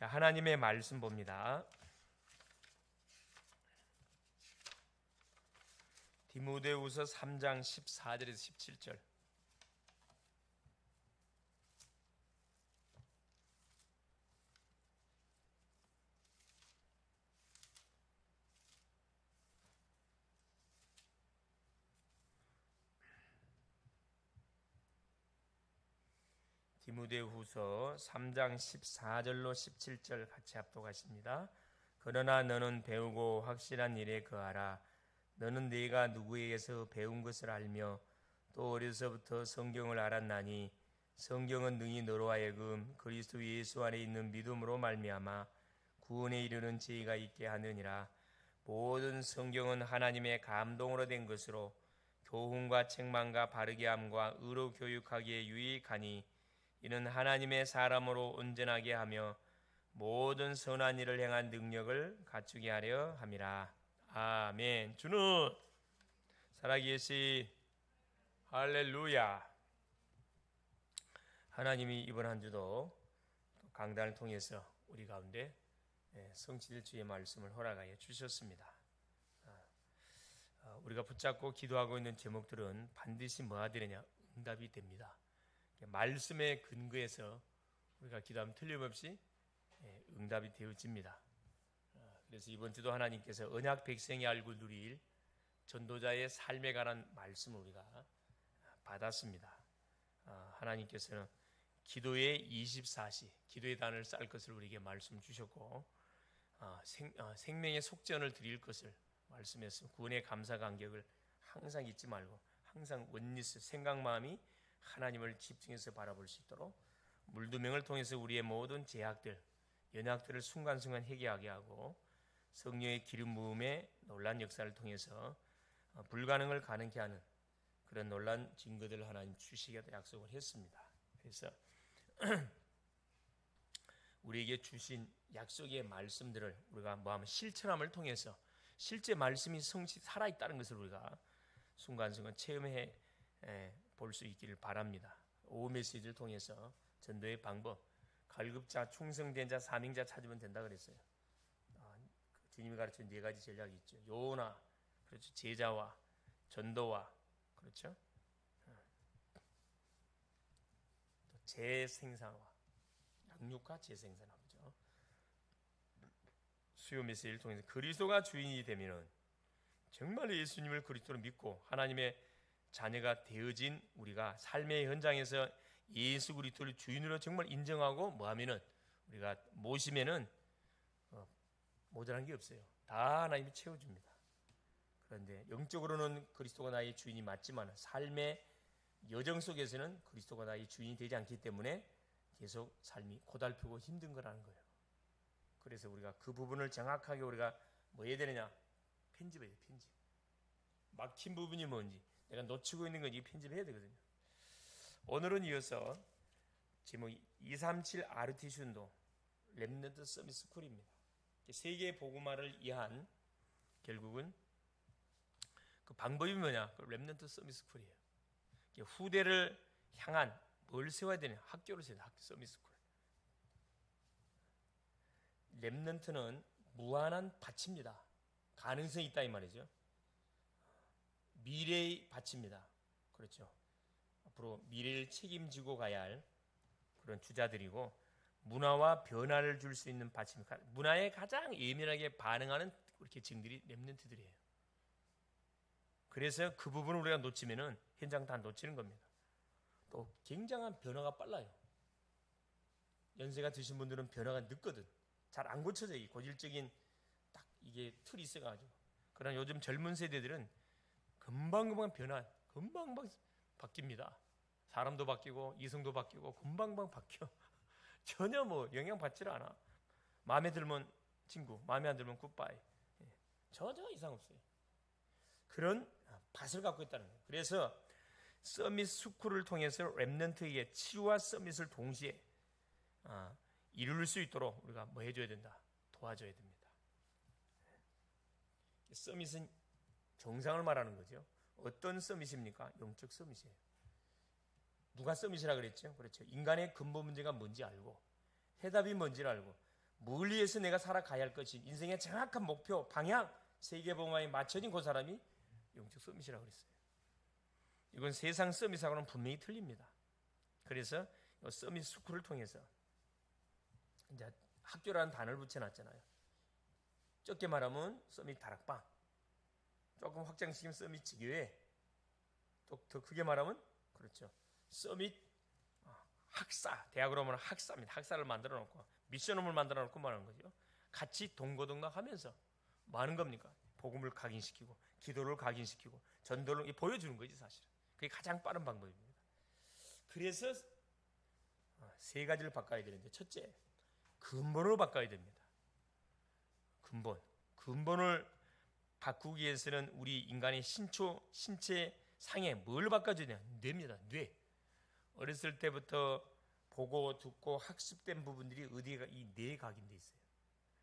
자, 하나님의 말씀 봅니다. 디모데후서 3장 14절에서 17절. 디모데후서 3장 14절로 17절 같이 합독하십니다. 그러나 너는 배우고 확실한 일에 거하라. 너는 네가 누구에게서 배운 것을 알며 또 어려서부터 성경을 알았나니 성경은 능히 너로 하여금 그리스도 예수 안에 있는 믿음으로 말미암아 구원에 이르는 지혜가 있게 하느니라. 모든 성경은 하나님의 감동으로 된 것으로 교훈과 책망과 바르게 함과 의로 교육하기에 유익하니 이는 하나님의 사람으로 온전하게 하며 모든 선한 일을 행한 능력을 갖추게 하려 함이라. 아멘. 주는 살아계신 할렐루야. 하나님이 이번 한 주도 강단을 통해서 우리 가운데 성취될 주의 말씀을 허락하여 주셨습니다. 우리가 붙잡고 기도하고 있는 제목들은 반드시 뭐가 되느냐? 응답이 됩니다. 말씀의 근거에서 우리가 기도하면 틀림없이 응답이 되어집니다. 그래서 이번 주도 하나님께서 언약 백성이 알고 누릴 전도자의 삶에 관한 말씀을 우리가 받았습니다. 하나님께서는 기도의 24시, 기도의 단을 쌓을 것을 우리에게 말씀 주셨고 생명의 속전을 드릴 것을 말씀했습니다. 구원의 감사 감격을 항상 잊지 말고 항상 원리스 생각 마음이 하나님을 집중해서 바라볼 수 있도록 물두명을 통해서 우리의 모든 제약들, 연약들을 순간순간 해결하게 하고 성령의 기름 부음의 놀란 역사를 통해서 불가능을 가능케 하는 그런 놀란 증거들을 하나님 주시겠다 약속을 했습니다. 그래서 우리에게 주신 약속의 말씀들을 우리가 뭐하면 실천함을 통해서 실제 말씀이 살아있다는 것을 우리가 순간순간 체험해 볼 수 있기를 바랍니다. 오후 메시지를 통해서 전도의 방법, 갈급자, 충성된 자, 사명자 찾으면 된다 그랬어요. 주님이 가르친 네 가지 전략이 있죠. 요나, 그렇죠. 제자와 전도와, 그렇죠. 또 재생산화, 양육과 재생산화죠. 수요 메시지를 통해서 그리스도가 주인이 되면은 정말로 예수님을 그리스도로 믿고 하나님의 자녀가 되어진 우리가 삶의 현장에서 예수 그리스도를 주인으로 정말 인정하고 뭐하면은 우리가 모시면은 모자란 게 없어요. 다 하나님이 채워줍니다. 그런데 영적으로는 그리스도가 나의 주인이 맞지만 삶의 여정 속에서는 그리스도가 나의 주인이 되지 않기 때문에 계속 삶이 고달프고 힘든 거라는 거예요. 그래서 우리가 그 부분을 정확하게 우리가 뭐 해야 되느냐? 편집해야 돼요. 편집. 막힌 부분이 뭔지 내가 놓치고 있는 건 이 편집해야 되거든요. 오늘은 이어서 제목 237 RT 운동 렘넌트 서밋 스쿨입니다. 세계 복음화를 위한 결국은 그 방법이 뭐냐? 그 렘넌트 서밋 스쿨이에요. 후대를 향한 뭘 세워야 되냐? 학교를 세워야 돼. 학교 서밋 스쿨. 렘넌트는 무한한 밭입니다. 가능성이 있다 이 말이죠. 미래의 밭입니다. 그렇죠. 앞으로 미래를 책임지고 가야 할 그런 주자들이고 문화와 변화를 줄 수 있는 밭입니다. 문화에 가장 예민하게 반응하는 이렇게 증들이 렘넌트들이에요. 그래서 그 부분을 우리가 놓치면은 현장 다 놓치는 겁니다. 또 굉장한 변화가 빨라요. 연세가 드신 분들은 변화가 늦거든. 잘 안 고쳐져. 이 고질적인 딱 이게 틀이 있어가지고. 그러나 요즘 젊은 세대들은 금방금방 변화, 금방금방 바뀝니다. 사람도 바뀌고 이성도 바뀌고 금방금방 바뀌어. 전혀 뭐 영향받지를 않아. 마음에 들면 친구, 마음에 안 들면 굿바이. 전혀 이상 없어요. 그런 밭을 갖고 있다는 거예요. 그래서 서밋 스쿨을 통해서 렘넌트에게 치유와 서밋을 동시에 이룰 수 있도록 우리가 뭐 해줘야 된다? 도와줘야 됩니다. 서밋은 정상을 말하는 거죠. 어떤 서밋입니까? 영적 서밋이에요. 누가 서밋이라 그랬죠? 그렇죠. 인간의 근본 문제가 뭔지 알고 해답이 뭔지를 알고 뭘 위해서 내가 살아가야 할 것이 인생의 정확한 목표, 방향, 세계복음화에 맞춰진 그 사람이 영적 서밋이라고 그랬어요. 이건 세상 서밋하고는 분명히 틀립니다. 그래서 서밋 스쿨을 통해서 이제 학교라는 단어를 붙여놨잖아요. 적게 말하면 서밋 다락방, 조금 확장시키면 서밋 지교회, 또 더 크게 말하면 그렇죠, 서밋 학사, 대학으로 하면 학사입니다. 학사를 만들어 놓고 미션홈을 만들어 놓고 말하는 거죠. 같이 동고동락하면서 뭐 하는 겁니까? 복음을 각인시키고 기도를 각인시키고 전도를 보여주는 거지 사실은. 그게 가장 빠른 방법입니다. 그래서 세 가지를 바꿔야 되는데, 첫째, 근본으로 바꿔야 됩니다. 근본을 바꾸기 위해서는 우리 인간의 신체 상에 뭘 바꿔줘야 되냐? 뇌입니다. 뇌. 어렸을 때부터 보고 듣고 학습된 부분들이 어디가 이 뇌에 각인돼 있어요.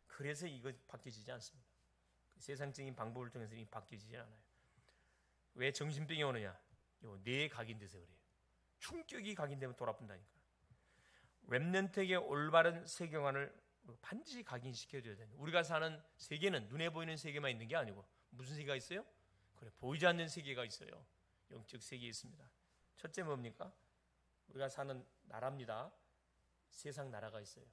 그래서 이거 바뀌어지지 않습니다. 세상적인 방법을 통해서 이 바뀌어지지 않아요. 왜 정신병이 오느냐? 뇌에 각인돼서 그래요. 충격이 각인되면 돌아쁜다니까. 렘넌트에게 올바른 세계관을 반드시 각인시켜줘야 돼요. 우리가 사는 세계는 눈에 보이는 세계만 있는 게 아니고 무슨 세계가 있어요? 그래, 보이지 않는 세계가 있어요. 영적 세계에 있습니다. 첫째 뭡니까? 우리가 사는 나라입니다. 세상 나라가 있어요.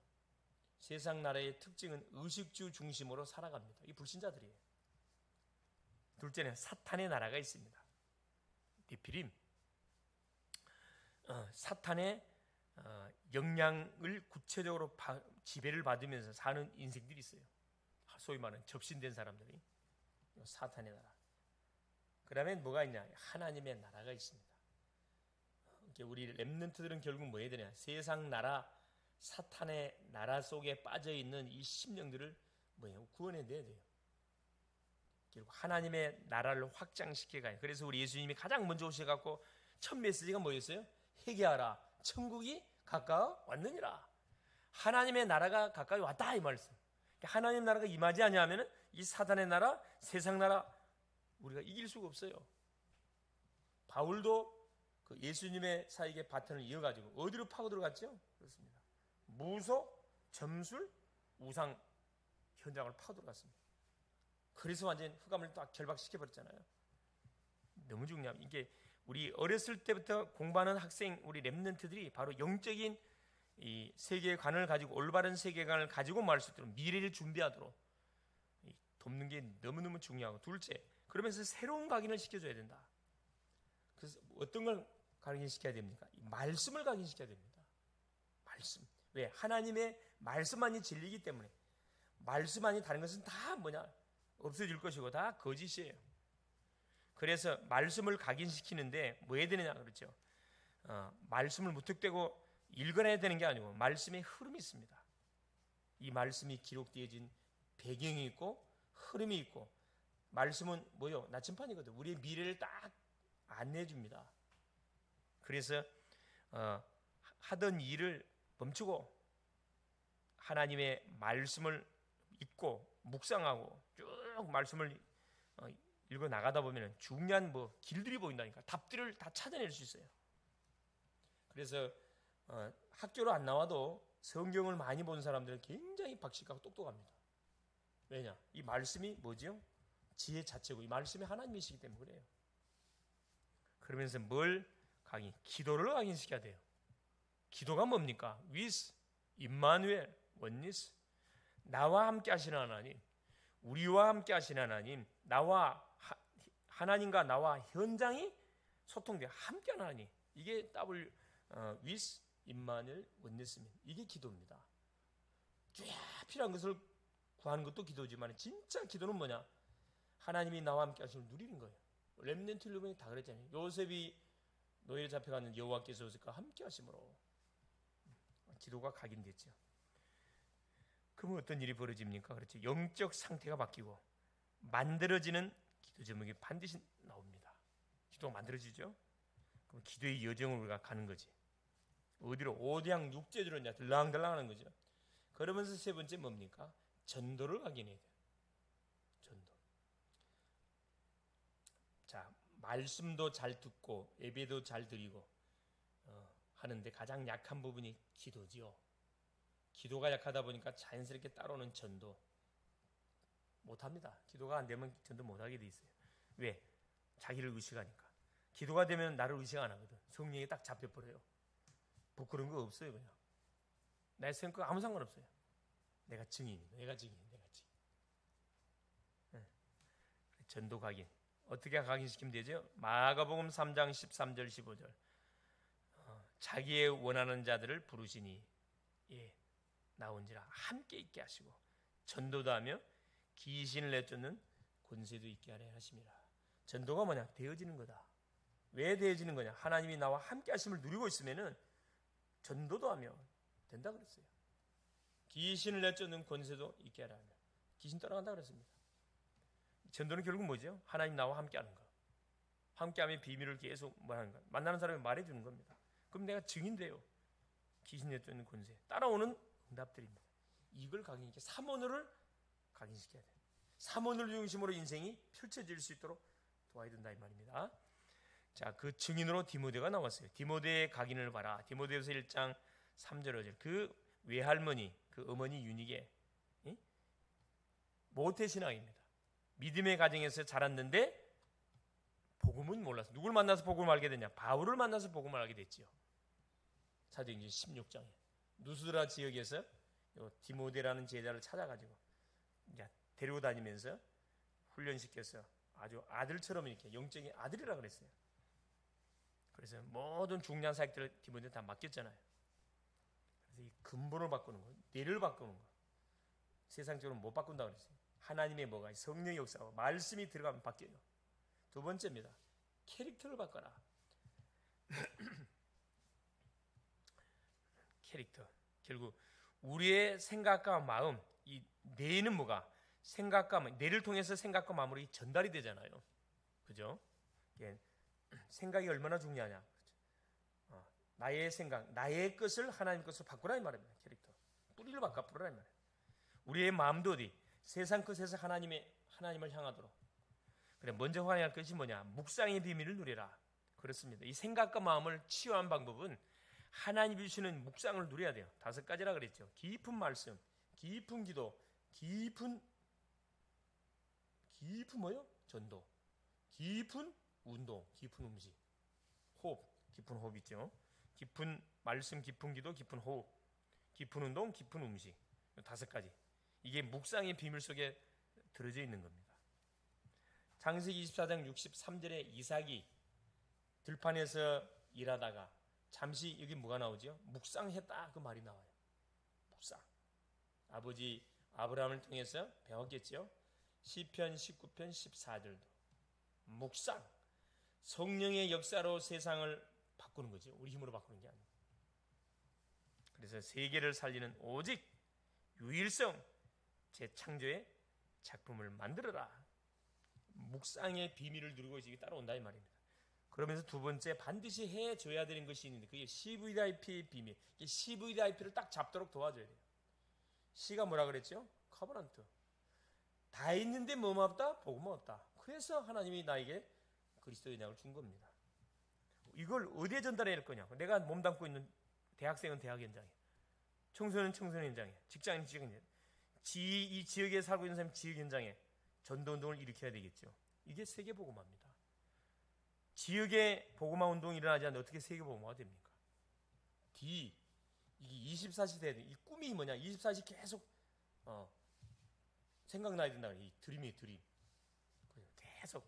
세상 나라의 특징은 의식주 중심으로 살아갑니다. 이 불신자들이에요. 둘째는 사탄의 나라가 있습니다. 네피림. 사탄의 영향을 구체적으로 지배를 받으면서 사는 인생들이 있어요. 소위 말하는 접신된 사람들이. 사탄의 나라. 그 다음에 뭐가 있냐? 하나님의 나라가 있습니다. 우리 렘넌트들은 결국 뭐 해야 되냐? 세상 나라, 사탄의 나라 속에 빠져있는 이 심령들을 구원해내야 돼요. 결국 하나님의 나라를 확장시켜가요. 그래서 우리 예수님이 가장 먼저 오셔갖고 첫 메시지가 뭐였어요? 회개하라, 천국이 가까워 왔느니라. 하나님의 나라가 가까이 왔다, 이 말씀. 하나님 나라가 임하지 않냐면은 이 사탄의 나라, 세상 나라 우리가 이길 수가 없어요. 바울도 그 예수님의 사역의 바톤을 이어가지고 어디로 파고 들어갔죠? 그렇습니다. 무소, 점술, 우상 현장을 파고 들어갔습니다. 그래서 완전 흑암을 딱 결박시켜 버렸잖아요. 너무 중요합니다. 이게 우리 어렸을 때부터 공부하는 학생, 우리 렘넌트들이 바로 영적인 이 세계관을 가지고 올바른 세계관을 가지고 말할 수 있도록 미래를 준비하도록 돕는 게 너무너무 중요하고, 둘째, 그러면서 새로운 각인을 시켜줘야 된다. 그래서 어떤 걸 각인시켜야 됩니까? 말씀을 각인시켜야 됩니다. 말씀. 왜? 하나님의 말씀만이 진리이기 때문에. 말씀만이 다른 것은 다 뭐냐? 없어질 것이고 다 거짓이에요. 그래서 말씀을 각인시키는데 뭐 해야 되느냐 그렇죠? 말씀을 무턱대고 읽어내야 되는 게 아니고 말씀의 흐름이 있습니다. 이 말씀이 기록되어진 배경이 있고 흐름이 있고, 말씀은 뭐요? 나침판이거든. 우리의 미래를 딱 안내해 줍니다. 그래서 하던 일을 멈추고 하나님의 말씀을 읽고 묵상하고 쭉 말씀을 읽어 나가다 보면 중요한 길들이 보인다니까. 답들을 다 찾아낼 수 있어요. 그래서 학교로 안 나와도 성경을 많이 본 사람들은 굉장히 박식하고 똑똑합니다. 왜냐? 이 말씀이 뭐죠? 지혜 자체고 이 말씀이 하나님이시기 때문에 그래요. 그러면서 뭘 각인? 기도를 각인시켜야 돼요. 기도가 뭡니까? with, 임마누엘, oneness. 나와 함께 하시는 하나님, 우리와 함께 하시는 하나님, 나와 하나님과 나와 현장이 소통돼 함께 하는 하나님. 이게 with, 임마누엘, oneness입니다. 이게 기도입니다. 필요한 것을 구하는 것도 기도지만 진짜 기도는 뭐냐? 하나님이 나와 함께 하시는 누리는 거예요. 렘넌트 르벤이 다 그랬잖아요. 요셉이 노예에 잡혀가는 여호와께서 요셉과 함께 하심으로 기도가 각인됐죠. 그러면 어떤 일이 벌어집니까? 그렇죠. 영적 상태가 바뀌고 만들어지는 기도 제목이 반드시 나옵니다. 기도가 만들어지죠. 그럼 기도의 여정을 우리가 가는 거지. 어디로? 오대양 육제주로 이제 들랑들랑하는 거죠. 그러면서 세 번째 뭡니까? 전도를 각인해야 돼요. 전도. 자, 말씀도 잘 듣고 예배도 잘 드리고 하는데 가장 약한 부분이 기도지요. 기도가 약하다 보니까 자연스럽게 따라오는 전도 못합니다. 기도가 안 되면 전도 못하게 돼 있어요. 왜? 자기를 의식하니까. 기도가 되면 나를 의식 안 하거든. 성령이 딱 잡혀버려요. 부끄러운 거 없어요. 그냥 내 생각 아무 상관없어요. 내가 증인이다. 내가 증인. 전도 각인. 어떻게 각인시키면 되죠? 마가복음 3장 13절 15절. 자기의 원하는 자들을 부르시니 나온지라 함께 있게 하시고 전도도 하며 귀신을 내쫓는 권세도 있게 하려 하심이라. 전도가 뭐냐? 되어지는 거다. 왜 되어지는 거냐? 하나님이 나와 함께 하심을 누리고 있으면은 전도도 하며 된다 그랬어요. 귀신을 내쫓는 권세도 있게 하라 하며 귀신 떠나간다 그랬습니다. 전도는 결국 뭐죠? 하나님 나와 함께 하는 거. 함께하면 비밀을 계속 말하는 거. 만나는 사람이 말해주는 겁니다. 그럼 내가 증인 돼요. 귀신 내쫓는 권세. 따라오는 응답들입니다. 이걸 각인시켜 삼원을 각인시켜야 돼요. 삼원을 중심으로 인생이 펼쳐질 수 있도록 도와야 된다 이 말입니다. 자, 그 증인으로 디모데가 나왔어요. 디모데의 각인을 봐라. 디모데후서 1장 3절 5절. 그 외할머니, 그 어머니 유닉의 모태신앙입니다. 믿음의 가정에서 자랐는데 복음은 몰랐어. 누굴 만나서 복음을 알게 됐냐? 바울을 만나서 복음을 알게 됐지요. 사도행전 16장에 누스드라 지역에서 디모데라는 제자를 찾아가지고 이제 데리고 다니면서 훈련시켜서 아주 아들처럼 이렇게 영적인 아들이라 그랬어요. 그래서 모든 중요한 사역들을 디모데한테 다 맡겼잖아요. 그래서 이 근본을 바꾸는 거, 뇌를 바꾸는 거, 세상적으로 못 바꾼다 그랬어요. 하나님의 뭐가 성령의 역사와 말씀이 들어가면 바뀌어요. 두 번째입니다. 캐릭터를 바꿔라. 캐릭터. 결국 우리의 생각과 마음, 이 뇌는 뭐가 생각과 뇌를 통해서 생각과 마음으로 전달이 되잖아요. 그죠? 생각이 얼마나 중요하냐. 나의 생각, 나의 것을 하나님 것으로 바꾸라 이 말입니다. 캐릭터. 뿌리를 바꿔라 이 말이에요. 우리의 마음도 어디? 세상 것에서 하나님을 향하도록. 그래, 먼저 확인할 것이 뭐냐? 묵상의 비밀을 누리라. 그렇습니다. 이 생각과 마음을 치유한 방법은 하나님이 주시는 묵상을 누려야 돼요. 5가지라 그랬죠. 깊은 말씀, 깊은 기도, 깊은 뭐요? 전도, 깊은 운동, 깊은 음식, 호흡, 깊은 호흡 있죠. 깊은 말씀, 깊은 기도, 깊은 호흡, 깊은 운동, 깊은 음식. 5가지. 이게 묵상의 비밀 속에 들어져 있는 겁니다. 창세기 24장 63절에 이삭이 들판에서 일하다가 잠시 여기 뭐가 나오죠? 묵상했다 그 말이 나와요. 묵상. 아버지 아브라함을 통해서 배웠겠죠. 시편 19편 14절도 묵상. 성령의 역사로 세상을 바꾸는 거죠. 우리 힘으로 바꾸는 게 아니고. 그래서 세계를 살리는 오직 유일성 재창조의 작품을 만들어라. 묵상의 비밀을 누리고 이게 따라온다 이 말입니다. 그러면서 두 번째 반드시 해줘야 되는 것이 있는데 그게 CVIP의 비밀. 이게 CVIP를 딱 잡도록 도와줘야 돼요. C가 뭐라 그랬죠? 커버넌트. 다 있는데 뭐만 없다? 복음만 없다. 그래서 하나님이 나에게 그리스도의 언약을 준 겁니다. 이걸 어디에 전달해야 할 거냐? 내가 몸담고 있는 대학생은 대학 현장에, 청소년은 청소년 현장에, 직장인은 직장 현장에, 이 지역에 살고 있는 사람은 지역 현장에 전도운동을 일으켜야 되겠죠. 이게 세계복음화입니다. 지역에 복음화 운동이 일어나지 않는데 어떻게 세계복음화가 됩니까? 이게 24시 돼야 돼. 이 꿈이 뭐냐? 24시 계속 생각나야 된다. 이 드림. 계속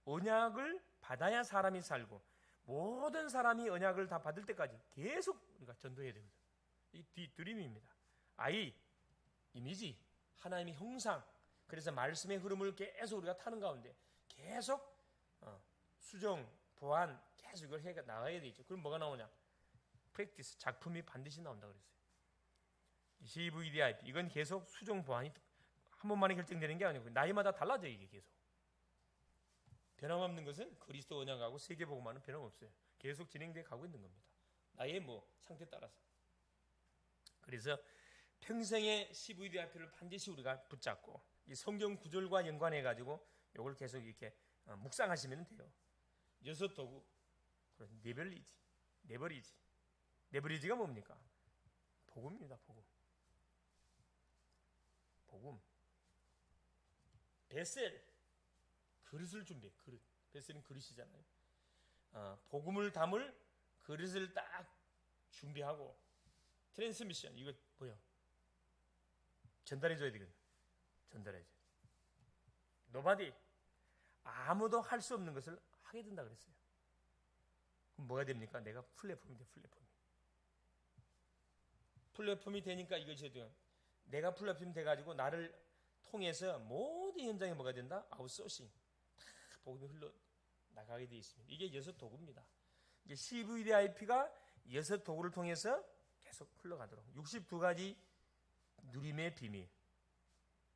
언약을 받아야 사람이 살고 모든 사람이 언약을 다 받을 때까지 계속 우리가 전도해야 되거든. 이 드림입니다. 이미지, 하나님의 형상. 그래서 말씀의 흐름을 계속 우리가 타는 가운데 계속 수정, 보완 계속 이걸 해 나가야 되죠. 그럼 뭐가 나오냐? 프랙티스, 작품이 반드시 나온다 그랬어요. CVDIP 이건 계속 수정, 보완이 한 번만에 결정되는 게 아니고 나이마다 달라져요. 이게 계속. 변함없는 것은 그리스도 언약하고 세계복음화는 변함없어요. 계속 진행돼 가고 있는 겁니다. 나의 상태 따라서. 그래서 평생의 CVDIP를 반드시 우리가 붙잡고 이 성경 구절과 연관해 가지고 이걸 계속 이렇게 묵상하시면 돼요. 6 도구. 네버리지. 네버리지가 뭡니까? 복음입니다. 복음. 베셀, 그릇을 준비해. 그릇. 베셀은 그릇이잖아요. 복음을 담을 그릇을 딱 준비하고, 트랜스미션, 이거 뭐야? 전달해줘야 되거든. 전달해줘. 노바디, 아무도 할 수 없는 것을 하게 된다 그랬어요. 그럼 뭐가 됩니까? 내가 플랫폼이 돼. 플랫폼이 되니까 이것이 돼요. 내가 플랫폼이 돼가지고 나를 통해서 모든 현장에 뭐가 된다? 아웃소싱. 다 복음이 흘러 나가게 되어 있습니다. 이게 여섯 도구입니다. 이제 CVDIP가 여섯 도구를 통해서 계속 흘러가도록 62가지 누림의 비밀.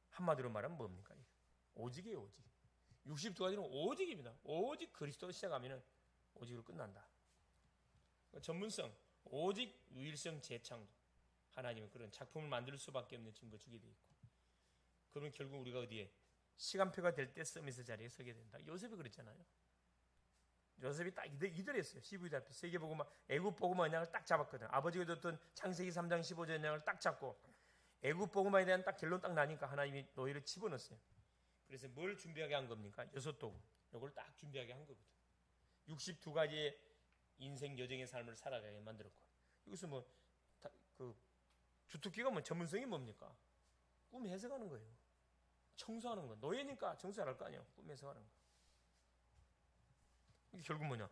한마디로 말하면 뭡니까? 오직이에요, 오직. 62가지는 오직입니다. 오직 그리스도로 시작하면 오직으로 끝난다. 전문성, 오직, 유일성, 재창조. 하나님은 그런 작품을 만들 수밖에 없는 증거 주게 되어 있고, 그러면 결국 우리가 어디에? 시간표가 될 때 서밋의 자리에 서게 된다. 요셉이 그랬잖아요. 요셉이 딱 이들했어요. CVDIP 세계복음화, 애국복음화 언약을 딱 잡았거든. 아버지가 줬던 창세기 3장 15절 언약을 딱 잡고 애국복음화에 대한 딱 결론 딱 나니까 하나님이 너희를 집어넣었어요. 그래서 뭘 준비하게 한 겁니까? 여섯 도구. 요걸 딱 준비하게 한 거거든. 62가지의 인생 여정의 삶을 살아가게 만들었고, 여기서 주특기가 전문성이 뭡니까? 꿈 해석하는 거예요. 청소하는 거. 노예니까 청소할 거 아니에요. 꿈 해석하는 거. 이게 결국 뭐냐?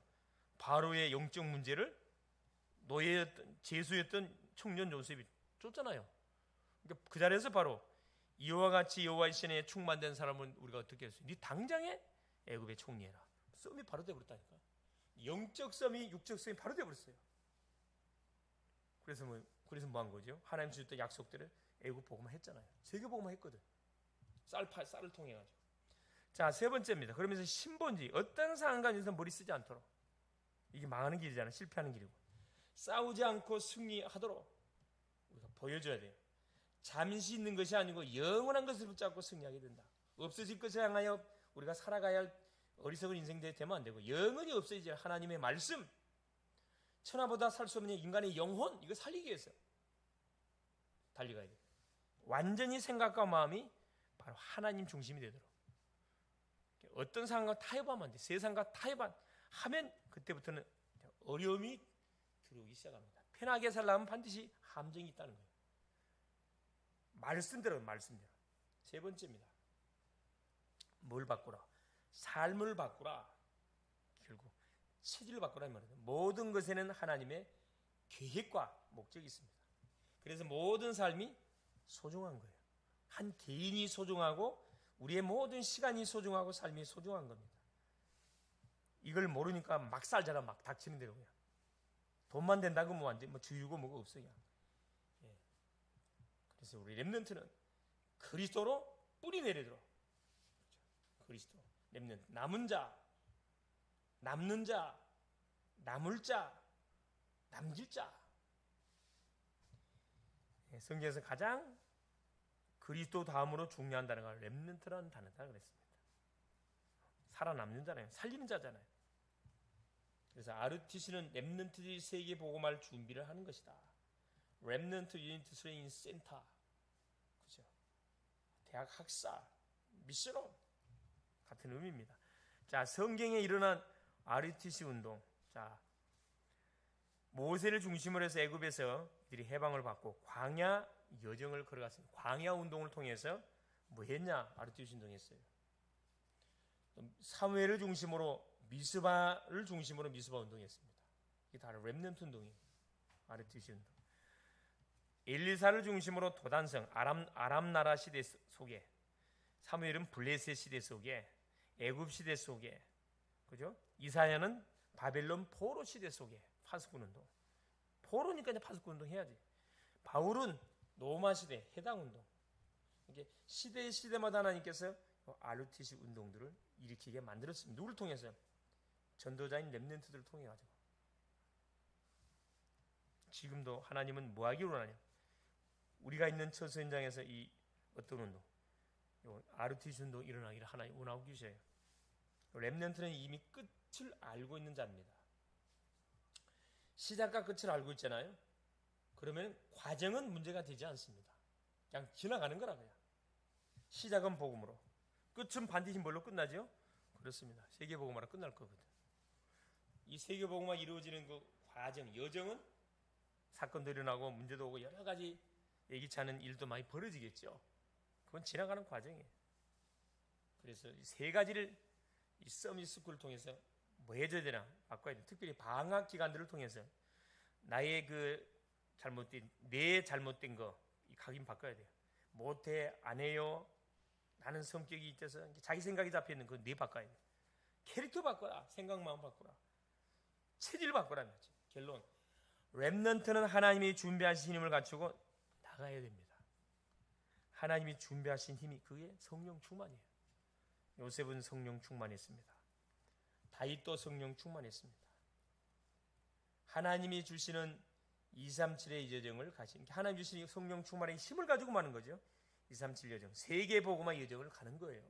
바로의 영적 문제를 노예였던, 제수였던 청년 요셉이 쫓잖아요. 그러니까 그 자리에서 바로 이와 같이 여호와의 신에 충만된 사람은 우리가 어떻게 했어요? 네 당장에 애굽의 총리해라. 썸이 바로 돼버렸다니까. 영적 썸이 육적 썸이 바로 돼버렸어요. 그래서 뭐 한 거죠? 하나님 주셨던 약속들을 애굽 복음화 했잖아요. 세계 복음화 했거든. 쌀을 통해 가지고. 자, 세 번째입니다. 그러면서 신본지, 어떤 상황에서 머리 쓰지 않도록. 이게 망하는 길이잖아요. 실패하는 길이고. 싸우지 않고 승리하도록 우리가 보여줘야 돼요. 잠시 있는 것이 아니고 영원한 것을 붙잡고 승리하게 된다. 없어질 것을 향하여 우리가 살아가야 할 어리석은 인생들이 되면 안 되고, 영원히 없어질 하나님의 말씀, 천하보다 살 수 없는 인간의 영혼, 이거 살리기 위해서 달려가야 돼요. 완전히 생각과 마음이 바로 하나님 중심이 되도록. 어떤 상황과 타협하면 안 돼. 세상과 타협하면 그때부터는 어려움이 들어오기 시작합니다. 편하게 살려면 반드시 함정이 있다는 거예요. 말씀대로. 세 번째입니다. 뭘 바꾸라? 삶을 바꾸라. 결국 체질을 바꾸라 이 말이에요. 모든 것에는 하나님의 계획과 목적이 있습니다. 그래서 모든 삶이 소중한 거예요. 한 개인이 소중하고 우리의 모든 시간이 소중하고 삶이 소중한 겁니다. 이걸 모르니까 막 살잖아. 막 닥치는 대로 그냥. 돈만 된다고 뭐 완전 주유고 뭐가 없어요. 예. 그래서 우리 렘넌트는 그리스도로 뿌리 내리도록. 그리스도. 렘넌트. 남은 자, 남는 자, 남을 자, 남길 자. 예, 성경에서 가장 그리스도 다음으로 중요한 단어가 렘넌트라는 단어다 그랬습니다. 살아남는 자잖아요. 살리는 자잖아요. 그래서 RUTC는 렘넌트들이 세계 복음화를 준비를 하는 것이다. 렘넌트 유니트 트레이닝 센터, 그죠? 대학 학사, 미션홈 같은 의미입니다. 자, 성경에 일어난 RUTC 운동. 자, 모세를 중심으로 해서 애굽에서 이들이 해방을 받고 광야 여정을 걸어갔습니다. 광야 운동을 통해서 뭐 했냐? RUTC 운동했어요. 사무엘을 중심으로 미스바를 중심으로 미스바 운동했습니다. 이게 다 렘넌트 운동이에요. RUTC 운동. 엘리사를 중심으로 도단성 아람 나라 시대 속에, 사무엘은 블레셋 시대 속에, 애굽 시대 속에, 그죠? 이사야는 바벨론 포로 시대 속에 파수꾼 운동. 포로니까 이제 파수꾼 운동 해야지. 바울은 로마 시대 해당 운동. 이게 시대마다 하나님께서 RUTC 운동들을 일으키게 만들었습니다. 누구를 통해서? 전도자인 렘넌트들을 통해 가지고. 지금도 하나님은 뭐 하기를 원하냐? 우리가 있는 처소 현장에서 이 어떤 운동, RUTC 운동 일어나기를 하나님 원하고 계셔요. 렘넌트는 이미 끝을 알고 있는 자입니다. 시작과 끝을 알고 있잖아요. 그러면 과정은 문제가 되지 않습니다. 그냥 지나가는 거라고요. 시작은 복음으로, 끝은 반드시 뭘로 끝나죠? 그렇습니다. 세계복음화로 끝날 거거든. 이 세계복음화 이루어지는 그 과정, 여정은 사건도 일어나고 문제도 오고 여러 가지 예기치 않은 일도 많이 벌어지겠죠. 그건 지나가는 과정이에요. 그래서 이 세 가지를 이 서밋스쿨을 통해서 뭐 해줘야 되나 바꿔야 돼. 특별히 방학 기간들을 통해서 나의 내 잘못된 거 이 각인 바꿔야 돼요. 못해, 안 해요. 나는 성격이 있어서 자기 생각이 잡혀 있는 그 내 바꿔야 돼. 캐릭터 바꿔라. 생각 마음 바꿔라. 체질 바꿔라는 거지. 결론. 렘넌트는 하나님이 준비하신 힘을 갖추고 나가야 됩니다. 하나님이 준비하신 힘이 그게 성령 충만이에요. 요셉은 성령 충만했습니다. 다윗도 성령 충만했습니다. 하나님이 주시는 237의 여정을 가신, 하나님 주시는 성령 충만의 힘을 가지고 마는 거죠. 237 여정, 세계 복음화 여정을 가는 거예요.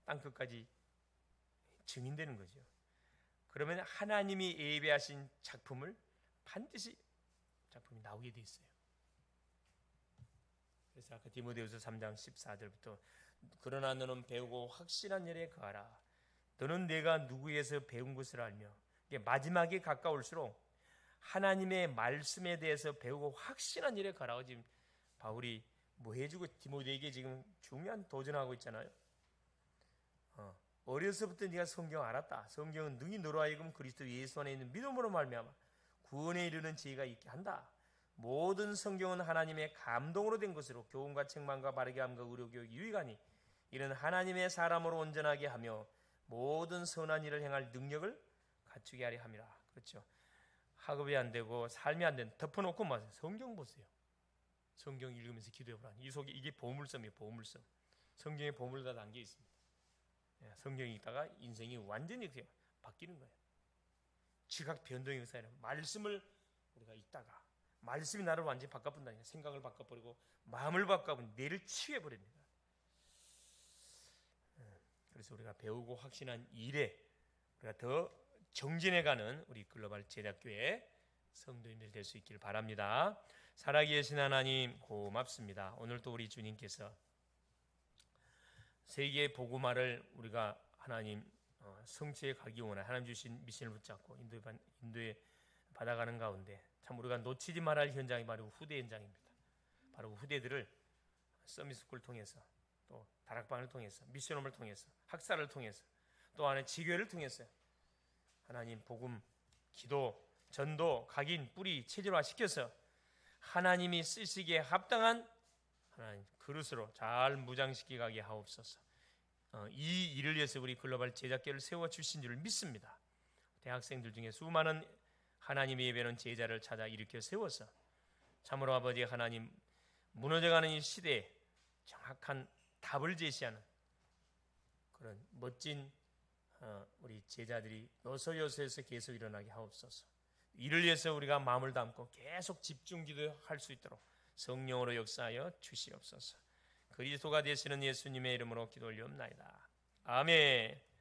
땅끝까지 증인되는 거죠. 그러면 하나님이 예배하신 작품을 반드시 작품이 나오게 돼 있어요. 그래서 아까 디모데후서 3장 14절부터 그러나 너는 배우고 확신한 일에 거하라. 너는 내가 누구에서 배운 것을 알며, 마지막에 가까울수록 하나님의 말씀에 대해서 배우고 확신한 일에 거하라고 지금 바울이 뭐 해주고 디모데에게 지금 중요한 도전하고 있잖아요. 어려서부터 네가 성경 알았다. 성경은 능히 너로 하여금 그리스도 예수 안에 있는 믿음으로 말미암아 구원에 이르는 지혜가 있게 한다. 모든 성경은 하나님의 감동으로 된 것으로 교훈과 책망과 바르게 함과 의료교육 유익하니 이는 하나님의 사람으로 온전하게 하며 모든 선한 일을 행할 능력을 갖추게 하려 함이라. 그렇죠. 학업이 안 되고 삶이 안 되는 덮어놓고 마세요. 성경 보세요. 성경 읽으면서 기도해보라. 이 속에 이게 보물섬이에요. 보물섬. 성경에 보물이 다 담겨 있습니다. 성경 읽다가 인생이 완전히 그냥 바뀌는 거예요. 지각 변동의 역사에는 말씀을 우리가 읽다가 말씀이 나를 완전히 바꿔본다니까. 생각을 바꿔버리고 마음을 바꿔버리고 뇌를 치유해버립니다. 그래서 우리가 배우고 확신한 일에 우리가 더 정진해가는 우리 글로벌 제작교회 성도님들 될 수 있길 바랍니다. 살아계신 하나님 고맙습니다. 오늘도 우리 주님께서 세계 복음화를 우리가 하나님 성취해 가기 원해 하나님 주신 미션을 붙잡고 인도에 받아가는 가운데 참 우리가 놓치지 말아야 할 현장이 바로 후대 현장입니다. 바로 후대들을 서밋스쿨을 통해서 또 다락방을 통해서 미션홈을 통해서 학사를 통해서 또 안에 지교회를 통해서 하나님 복음, 기도, 전도, 각인, 뿌리 체질화 시켜서 하나님이 쓰시기에 합당한 하나님 그릇으로 잘 무장시켜 가게 하옵소서. 이 일을 위해서 우리 글로벌 제작계를 세워 주신 줄 믿습니다. 대학생들 중에 수많은 하나님의 예배는 제자를 찾아 일으켜 세워서 참으로 아버지 하나님 무너져가는 이 시대에 정확한 답을 제시하는 그런 멋진 우리 제자들이 요소요소에서 계속 일어나게 하옵소서. 이를 위해서 우리가 마음을 담고 계속 집중 기도할 수 있도록 성령으로 역사하여 주시옵소서. 그리스도가 되시는 예수님의 이름으로 기도 올리옵나이다. 아멘.